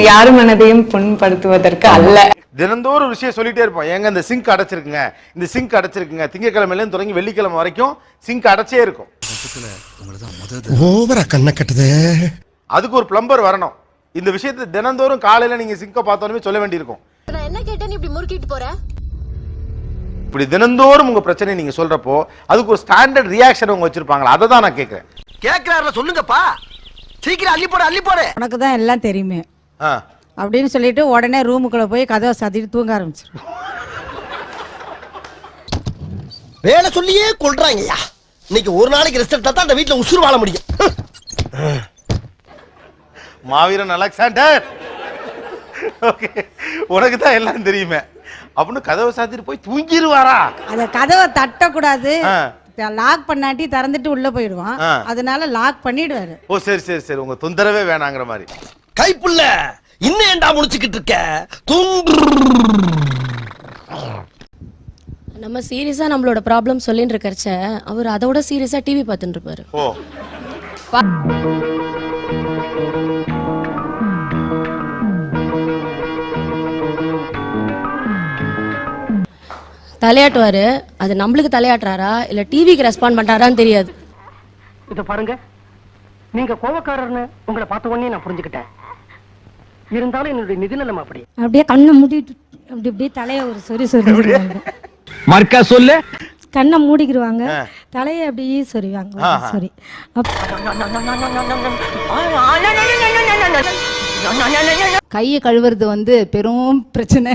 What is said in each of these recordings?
யார் மனதையும் புண்படுத்துவதற்கு அல்ல. தினந்தோறும் ஒரு விஷயம் சொல்லிட்டே இருப்போம். ஏங்க இந்த சிங்க் அடைச்சிருக்குங்க, இந்த சிங்க் அடைச்சிருக்குங்க. திங்கக்கிழமையிலேருந்து தொடங்கி வெள்ளிக்கிழமை வரைக்கும் சிங்க் அடைச்சே இருக்கும். ஓவரா கண்ண கட்டுதே. அதுக்கு ஒரு பிளம்பர் வரணும். இந்த விஷயத்தை தினந்தோறும் காலையில நீங்க சிங்கை பார்த்தோன்னே சொல்ல வேண்டியிருக்கும். நான் என்ன கேட்டேன், இப்படி முறுக்கிட்டு போற? இப்படி தினந்தோறும் உங்க பிரச்சனை நீங்க சொல்றப்போ அதுக்கு ஒரு ஸ்டாண்டர்ட் ரியாக்ஷன் அவங்க வச்சிருப்பாங்களா? அதை தான் நான் கேட்கிறேன். கேட்கிறாருல சொல்லுங்கப்பா, சீக்கிரம் அள்ளி போட அள்ளி போட. உனக்கு தான் எல்லாம் தெரியுமே அப்படின்னு சொல்லிட்டு உடனே ரூமுக்குள்ள போய் கதவை சாத்திட்டு தூங்க ஆரம்பிச்சிடும். வேலை சொல்லியே கொள்றாங்கய்யா. இன்னைக்கு ஒரு நாளைக்கு ரெஸ்ட் எடுத்தா தான் அந்த வீட்டுல உசுறு வாழ முடியும். மாவீரன் அலெக்சாண்டர், ஓகே, உனக்கு தான் எல்லாம் தெரியுமே அப்படின்னு கதவை சாத்திட்டு போய் தூங்கிடுவாரா? அத கதவை தட்டக்கூடாது, லாக் பண்ணாட்டி திறந்துட்டு உள்ள போயிடுவான். அதனால லாக் பண்ணிடுவாரு. ஓ சரி சரி சரி, உங்க தொந்தரவே வேணாங்கிற மாதிரி. கைப்புள்ள இன்னும் ஏண்டா முடிச்சுக்கிட்டு இருக்க? நம்ம சீரியஸா நம்மளோட ப்ராப்ளம் சொல்லிட்டு இருக்கறச்ச அவர் அதோட சீரியஸா டிவி பார்த்துட்டு இருப்பாரு. ஓ தலையாட்டுவாரு. அது நம்மளுக்கு தலையாட்டுறாரா இல்ல டிவிக்கு ரெஸ்பாண்ட் பண்றாரான்னு தெரியாது. இத பாருங்க, நீங்க கோவக்காரர்னு உங்களை பார்த்த உடனே நான் புரிஞ்சுக்கிட்டேன். இருந்தாலும் என்னுடைய நிதிநிலைமை அப்படி. அப்படியே கண்ணை மூடிட்டு அப்படி அப்படியே தலைய ஒரு சொறி சொரிவாங்க. மர்க்கா சொல்லு. கண்ணை மூடிக்கிடுவாங்க, தலையை அப்படியே சொரிவாங்க. சரி, கையை கழுவுறது வந்து பெரும் பிரச்சனை.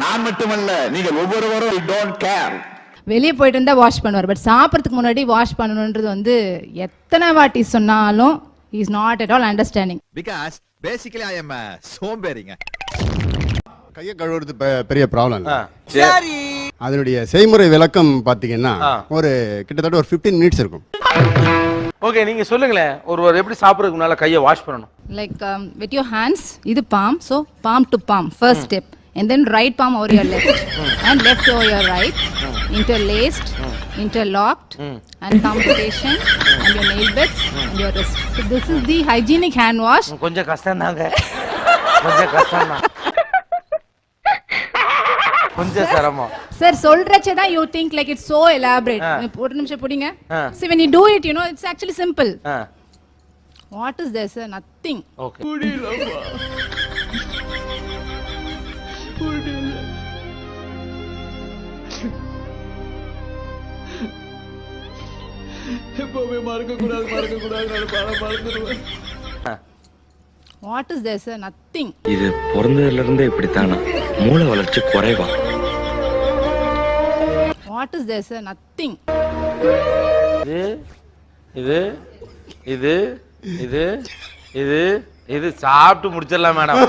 நான் மட்டுமல்ல, நீங்கள் ஒவ்வொருவரும் டோன்ட் கேர். வெளியே போயிட்டு இருந்தா வாஷ் பண்ணுவார், பட் சாப்பிட்றதுக்கு முன்னாடி வாஷ் பண்ணணுன்றது வந்து எத்தனை வாட்டி சொன்னாலும் is not at all understanding. Because basically I am சோம்பேறிங்க. கையை கழுவுறது பெரிய ப்ராப்ளம் இல்ல. சரி, அதனுடைய செய்முறை விளக்கம் பாத்தீங்கன்னா ஒரு கிட்டத்தட்ட ஒரு 15 மினிட்ஸ் இருக்கும். ஓகே, நீங்க சொல்லுங்களேன், ஒருவர் எப்படி சாப்பிட்றதுக்கு முன்னால கையை வாஷ் பண்ணணும்? லைக் வித் யோர் ஹேண்ட்ஸ், இது palm, so palm to palm, first step, and then right palm over your left and left over your right, interlaced, interlocked, and thumb rotation, and your nail beds and your wrist. So this is the hygienic hand wash. கொஞ்சம் கஷ்டம் தாங்க, கொஞ்சம் கஷ்டம் தான், கொஞ்சம் சிரமம். Sir, சொல்றச்சே தான் you think like it's so elaborate. ஒரு நிமிஷம் புடிங்க. See, when you do it, you know, it's actually simple. What is there, sir? Nothing. Okay. What is there, sir? Nothing. இது பிறந்ததுல இருந்தே இப்படித்தானா? மூளை வளர்ச்சி குறைவா? What is there, sir? Nothing. இது இது இது இது இது சாப்பிட்டு முடிச்சிடலாம் மேடம்.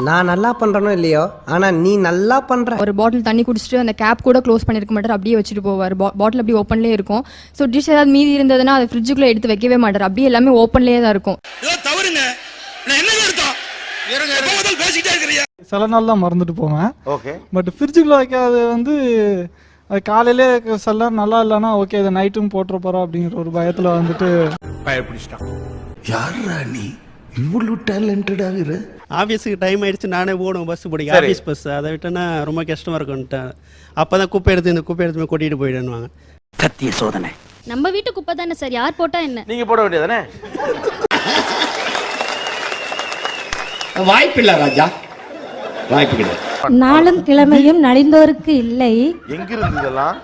நான் நல்லா பண்றனோ இல்லையோ, ஆனா நீ நல்லா பண்ற. ஒரு பாட்டில் தண்ணி குடிச்சிட்டு அந்த கேப் கூட க்ளோஸ் பண்ணிருக்க மாட்டார், அப்படியே வச்சுட்டு போவார். பாட்டில் அப்படியே ஓப்பன்லேயே இருக்கும். ஸோ டிஷ் ஏதாவது மீதி இருந்ததுன்னா அதை ஃப்ரிட்ஜுக்குள்ளே எடுத்து வைக்கவே மாட்டார், அப்படியே எல்லாமே ஓப்பன்லேயே தான் இருக்கும். சில நாள் தான் மறந்துட்டு போவேன். ஓகே, பட் ஃப்ரிட்ஜுக்குள்ள வைக்காது வந்து அது காலையிலே சில நேரம் நல்லா இல்லைன்னா ஓகே இதை நைட்டும் போட்டுற போறோம் அப்படிங்கிற ஒரு பயத்துல வந்துட்டு பயப்பிடிச்சிட்டான். யாரா நீ இவ்வளவு டேலண்டடாக இரு? ஆஃபீஸுக்கு டைம் ஆயிடுச்சு, நானே போகணும் பஸ் பிடிக்கும், ஆஃபீஸ் பஸ். அதை விட்டேன்னா ரொம்ப கஷ்டமா இருக்கும்ட்டேன். அப்பதான் குப்பை எடுத்து இந்த குப்பை எடுத்து கொட்டிட்டு போயிடுவாங்க. சத்திய சோதனை. நம்ம வீட்டு குப்பை தானே சார், யார் போட்டா என்ன? நீங்க போட வேண்டியதானே? வாய்ப்பில்ல ராஜா, வாய்ப்பு கிடையாது. நாளும் கிழமையும் நலிந்தோருக்கு இல்லை. எங்க இருந்து இதெல்லாம்?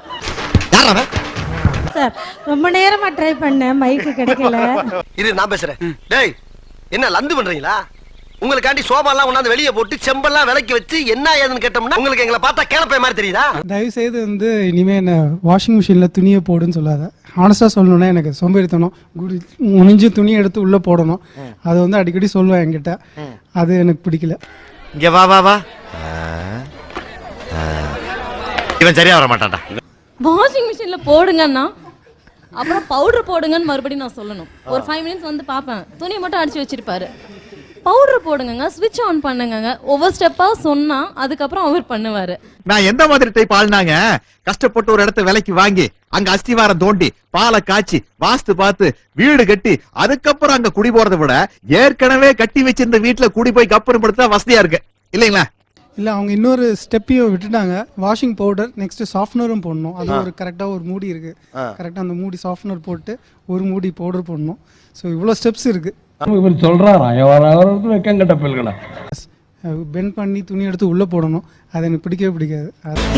சார், ரொம்ப நேரமா ட்ரை பண்ணேன், மைக்கு கிடைக்கல. இரு நான் பேசுறேன். டேய், என்ன லந்து பண்றீங்களா? உங்களுக்காண்டி சோபாலாம் கொண்டாந்து வெளியே போட்டு செம்பெல்லாம் விலைக்கு வச்சு என்ன ஏதுன்னு கேட்டோம்னா உங்களுக்கு எங்களை பார்த்தா கேளப்பை மாதிரி தெரியுதா? தயவு செய்து வந்து இனிமே என்ன வாஷிங் மிஷின்ல துணியை போடுன்னு சொல்லாத. ஆனஸ்டா சொல்லணும்னா எனக்கு சோம்பேறித்தனம், முடிஞ்சு துணி எடுத்து உள்ள போடணும். அது வந்து அடிக்கடி சொல்லுவேன் என்கிட்ட, அது எனக்கு பிடிக்கல. இங்க வா வா வா, இவன் சரியா வர மாட்டான்டா. வாஷிங் மிஷின்ல போடுங்கன்னா அப்புறம் பவுடர் போடுங்கன்னு மறுபடியும் நான் சொல்லணும். ஒரு 5 மினிட்ஸ் வந்து பார்ப்பேன், துணியை மட்டும் அடிச்சு வச்சிருப்பாரு. பவுடர் போடுங்க, ஸ்விட்ச் ஆன் பண்ணுங்க. ஒவ்வொரு ஸ்டெப்பா சொன்னா அதுக்கப்புறம் அவர் பண்ணுவாரு. நான் எந்த மாதிரி டைப் ஆள்னாங்க, கஷ்டப்பட்டு ஒரு இடத்த விலைக்கு வாங்கி அங்க அஸ்திவாரம் தோண்டி பாலை காய்ச்சி வாஸ்து பார்த்து வீடு கட்டி அதுக்கப்புறம் அங்க குடி போறதை விட ஏற்கனவே கட்டி வச்சிருந்த வீட்டுல குடி போய் கப்புறம் படுத்தா வசதியா இருக்கு இல்லைங்களா? இல்லை, அவங்க இன்னொரு ஸ்டெப்பையும் விட்டுட்டாங்க. வாஷிங் பவுடர் நெக்ஸ்ட் சாஃப்ட்னரும் போடணும். அது ஒரு கரெக்டாக ஒரு மூடி இருக்கு. கரெக்டாக அந்த மூடி சாஃப்ட்னர் போட்டு ஒரு மூடி பவுடர் போடணும். ஸோ இவ்வளோ ஸ்டெப்ஸ் இருக்கு. இவர் சொல்றாராம் வெக்கங்கட்ட பிள்ளைகளா பெண்ட் பண்ணி துணி எடுத்து உள்ள போடணும். அது எனக்கு பிடிக்கவே பிடிக்காது.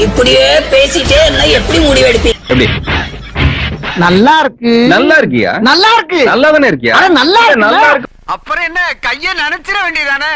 இப்படியே பேசிட்டே என்ன எப்படி முடிவு எடுப்பீங்க? நல்லா இருக்கு. நல்லா இருக்கியா? நல்லா இருக்கு. நல்லா தானே இருக்கியா? நல்லா இருக்கு. அப்புறம் என்ன கையை நினைச்சிட வேண்டியதானே?